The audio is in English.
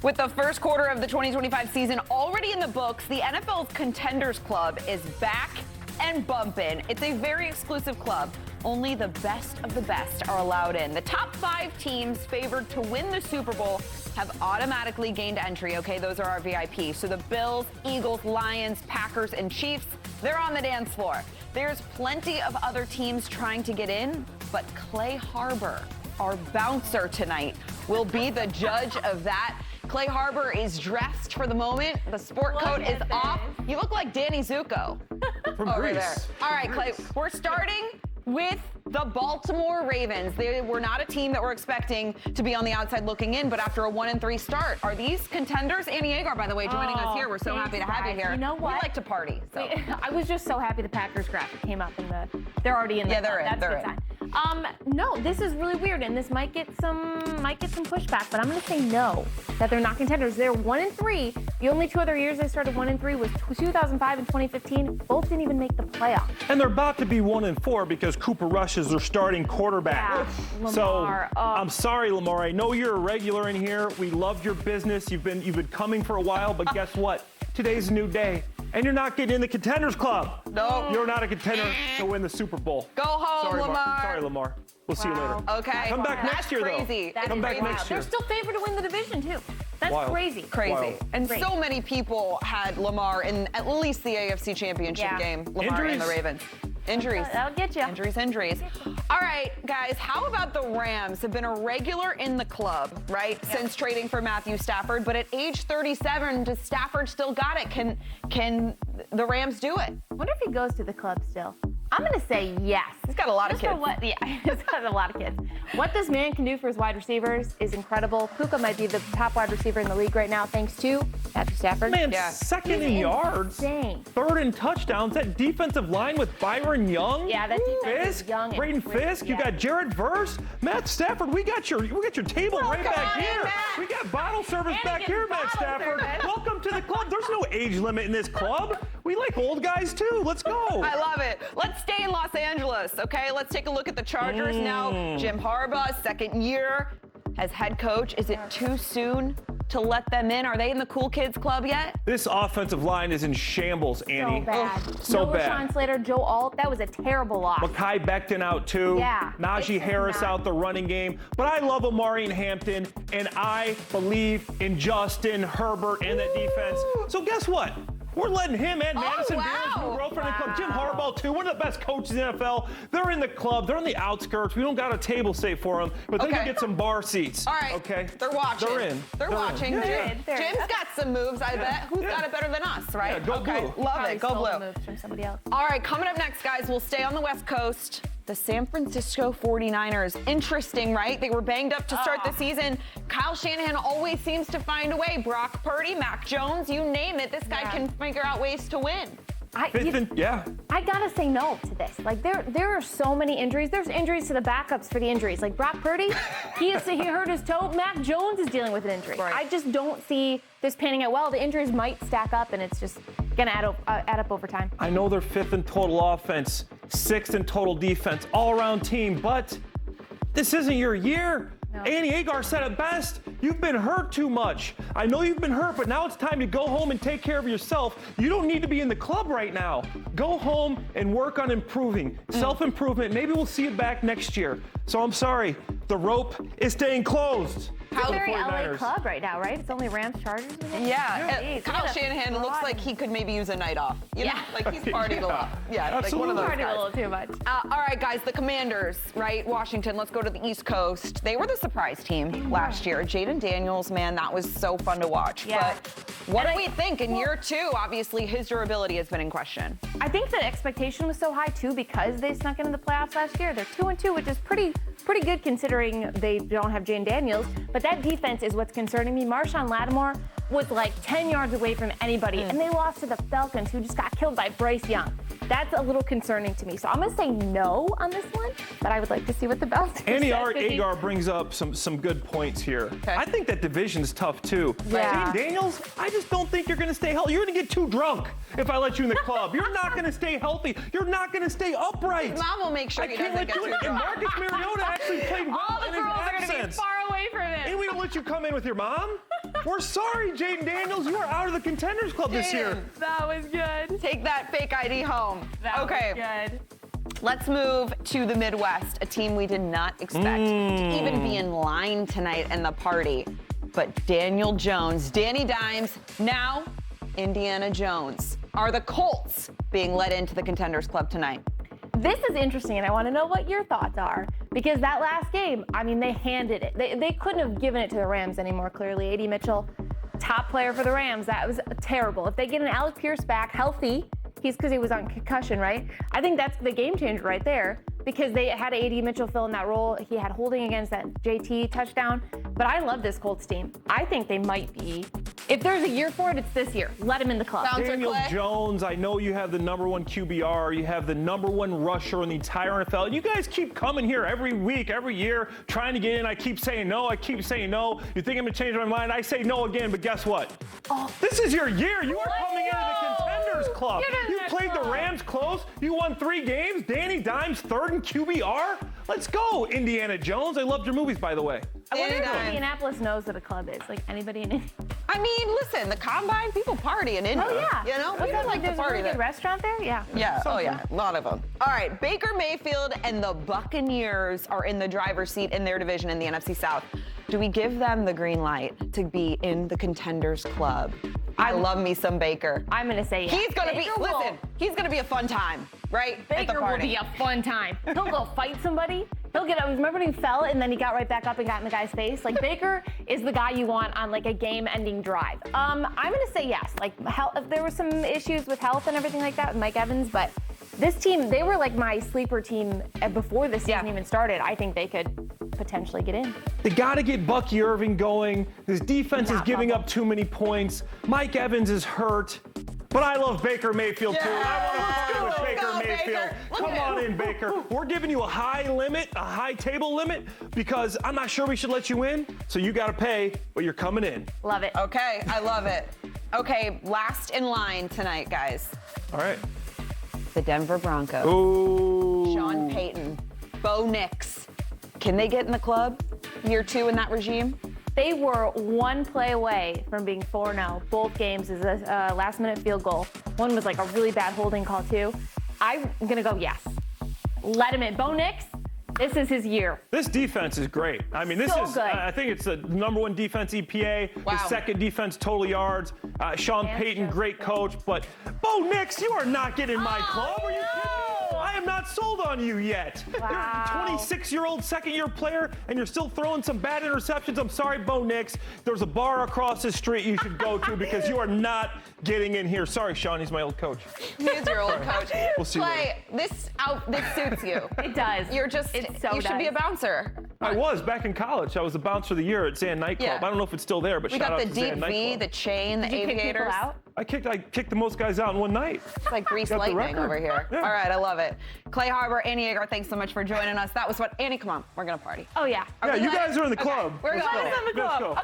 With the first quarter of the 2025 season already in the books, the NFL's Contenders Club is back and bumping. It's a very exclusive club. Only the best of the best are allowed in. The top 5 teams favored to win the Super Bowl have automatically gained entry. Okay, those are our VIPs. So the Bills, Eagles, Lions, Packers, and Chiefs, they're on the dance floor. There's plenty of other teams trying to get in, but 𝗧𝗏𝗏, our bouncer tonight, will be the judge of that. 𝗧𝗏𝗏 is dressed for the moment. The sport coat is off. You look like Danny Zuko from over Greece. there. All right, Clay, we're starting with the Baltimore Ravens. They were not a team that we're expecting to be on the outside looking in, but after a 1-3 start, are these contenders? Annie Agar, by the way, joining us here. We're so happy to have you here. You know what? We like to party. So. I was just so happy the Packers graphic came up in the. They're already in the. Yeah, they're in. That's They're a good sign. No, this is really weird, and this might get some pushback. But I'm going to say no, that they're not contenders. They're 1-3. The only 2 other years they started 1-3 was 2005 and 2015. Both didn't even make the playoffs. And they're about to be 1-4 because Cooper Rush is their starting quarterback. Yeah, so Lamar, I'm sorry, Lamar. I know you're a regular in here. We love your business. You've been coming for a while, but guess what? Today's a new day, and you're not getting in the Contenders Club. No, you're not a contender to win the Super Bowl. Go home, sorry, Lamar. Sorry, Lamar. We'll see you later. Okay. Come back next year, crazy. though. Come back next year. They're still favored to win the division too. That's Wild. crazy. Crazy. Wild. And Great. so many people had Lamar in at least the AFC Championship game. Lamar and the Ravens. Injuries. That'll get you. Injuries. All right, guys, how about the Rams have been a regular in the club, right, since trading for Matthew Stafford, but at age 37, does Stafford still got it? Can the Rams do it? I wonder if he goes to the club still. I'm going to say yes. He's got a lot of kids. He's got a lot of kids. What this man can do for his wide receivers is incredible. Puka might be the top wide receiver in the league right now, thanks to Matthew Stafford. Man, second in yards, third in touchdowns. That defensive line with Byron Young, that defense is Fisk, young and Braden great. Fisk. You got Jared Verse, Matt Stafford. We got your table right back here. Matt. We got bottle service back here, Matt Stafford. Welcome to the club. There's no age limit in this club. We like old guys too. Let's go. I love it. Let's stay in Los Angeles, okay? Let's take a look at the Chargers now. 𝗵𝗏𝗏, second year as head coach. Is it too soon to let them in? Are they in the cool kids club yet? This offensive line is in shambles, Annie. So bad. So no bad. Rashawn Slater, Joe Alt, that was a terrible loss. Mekhi Becton out too. Yeah, Najee it's Harris not. out the running game. But I love Amari and Hampton, and I believe in Justin Herbert and that defense. So guess what? We're letting him and Madison Beer's new girlfriend in the club. Jim Harbaugh, too, one of the best coaches in the NFL. They're in the club. They're on the outskirts. We don't got a table safe for them, but they're going to get some bar seats. All right. Okay? They're watching. They're in. They're watching. Yeah. Jim's got some moves, I bet. Who's got it better than us, right? Yeah, go blue. Love Probably it. Go stole the blue. moves from somebody else. All right, coming up next, guys, we'll stay on the West Coast. The San Francisco 49ers. Interesting, right? They were banged up to start the season. Kyle Shanahan always seems to find a way. Brock Purdy, Mac Jones, you name it. This guy can figure out ways to win. I gotta say no to this. Like there are so many injuries. There's injuries to the backups for the injuries. Like Brock Purdy, he hurt his toe. Mac Jones is dealing with an injury. Right. I just don't see this panning out well. The injuries might stack up, and it's just gonna add up over time. I know they're 5th in total offense, 6th in total defense, all-around team, but this isn't your year. No. Annie Agar said it best. You've been hurt too much. I know you've been hurt, but now it's time to go home and take care of yourself. You don't need to be in the club right now. Go home and work on improving. Self-improvement. Maybe we'll see you back next year. So I'm sorry. The rope is staying closed. It's a very 49ers. LA club right now, right? It's only Rams, Chargers. Kyle Shanahan looks like he could maybe use a night off. You know? Like he's partied a lot. Yeah, absolutely. like one of those Partied guys. a little too much. All right, guys, the Commanders, right? Washington, let's go to the East Coast. They were the surprise team last year. Jaden Daniels, man, that was so fun to watch. Yeah. But what do we think in year 2? Obviously, his durability has been in question. I think the expectation was so high too because they snuck into the playoffs last year. They're 2-2, which is pretty good considering they don't have Jaden Daniels. But that defense is what's concerning me. Marshawn Lattimore was like 10 yards away from anybody, and they lost to the Falcons, who just got killed by Bryce Young. That's a little concerning to me. So I'm going to say no on this one, but I would like to see what the Bell's Annie Agar brings up some good points here. Okay. I think that division's tough too. Yeah. Jaden Daniels, I just don't think you're going to stay healthy. You're going to get too drunk if I let you in the club. You're not going to stay healthy. You're not going to stay upright. His mom will make sure he doesn't get too And drunk. Marcus Mariota actually played well All the in his girls are going to be absence. far away from him. And we don't let you come in with your mom? We're sorry, Jaden Daniels. You are out of the Contenders Club this year. That was good. Take that fake ID home. That was good. Let's move to the Midwest, a team we did not expect to even be in line tonight in the party. But Daniel Jones, Danny Dimes, now Indiana Jones. Are the Colts being let into the Contenders Club tonight? This is interesting, and I want to know what your thoughts are. Because that last game, I mean, they handed it. They couldn't have given it to the Rams anymore, clearly. A.D. Mitchell, top player for the Rams. That was terrible. If they get an Alec Pierce back healthy, because he was on concussion, right? I think that's the game changer right there, because they had A.D. Mitchell fill in that role. He had holding against that JT touchdown. But I love this Colts team. I think they might be. If there's a year for it, it's this year. Let him in the club. Daniel Jones, I know you have the #1 QBR. You have the #1 rusher in the entire NFL. You guys keep coming here every week, every year, trying to get in. I keep saying no. I keep saying no. You think I'm going to change my mind? I say no again, but guess what? This is your year. You are coming into the Contenders Club. You played the Rams close. You won 3 games. Danny Dimes, 3rd in QBR. Let's go, Indiana Jones. I loved your movies, by the way. I wonder if Indianapolis knows what a club is. Like anybody in Indianapolis. I mean, listen, the Combine, people party in India. Oh, yeah. You know, What's that, like there's a really good restaurant there? Yeah. Yeah, oh yeah, a lot of them. All right, Baker Mayfield and the Buccaneers are in the driver's seat in their division in the NFC South. Do we give them the green light to be in the Contenders Club? I love me some Baker. I'm going to say yes. He's going to be, listen, he's going to be a fun time, right? Baker will be a fun time. He'll go fight somebody. He'll get up. Remember when he fell and then he got right back up and got in the guy's face? Like, Baker is the guy you want on, like, a game-ending drive. I'm going to say yes. Like, there were some issues with health and everything like that with Mike Evans, but this team, they were, like, my sleeper team before the season even started. I think they could potentially get in. They got to get 𝗵cie Irving going. His defense is giving up too many points. Mike Evans is hurt. But I love Baker Mayfield, too. I want to party with Baker Mayfield. Come on in, Baker. We're giving you a high limit, a high table limit, because I'm not sure we should let you in, so you got to pay, but you're coming in. Love it. Okay, I love it. Okay, last in line tonight, guys. All right. The Denver Broncos. Ooh. Sean Payton. Bo Nix. Can they get in the club? Year 2 in that regime? They were 1 play away from being 4-0. Both games is a last-minute field goal. One was like a really bad holding call, too. I'm going to go yes. Let him in. Bo Nix, this is his year. This defense is great. I mean, this is, I think it's the #1 defense EPA, the 2nd defense total yards. Sean Payton, great coach. But Bo Nix, you are not getting my club. Are you kidding me? I am not sold on you yet. You're a 26-year-old 2nd-year player, and you're still throwing some bad interceptions. I'm sorry, Bo Nix. There's a bar across the street you should go to because you are not getting in here. Sorry, Sean. He's my old coach. He is your old coach. We'll see you later. This suits you. It does. You're just, you should be a bouncer. I was back in college. I was the bouncer of the year at Zan Nightclub. Yeah. I don't know if it's still there, but we shout out got to the Zan deep Nightclub. V, the chain, the Did you kick aviators. people out? I kicked the most guys out in one night. It's like grease Got the lightning record. over here. Yeah. All right, I love it. Clay Harbor, Annie Agar, thanks so much for joining us. That was what, Annie, come on, we're gonna party. Oh, yeah. Yeah, you guys are in the club. We're Let's going go. in the club. Let's go. Okay.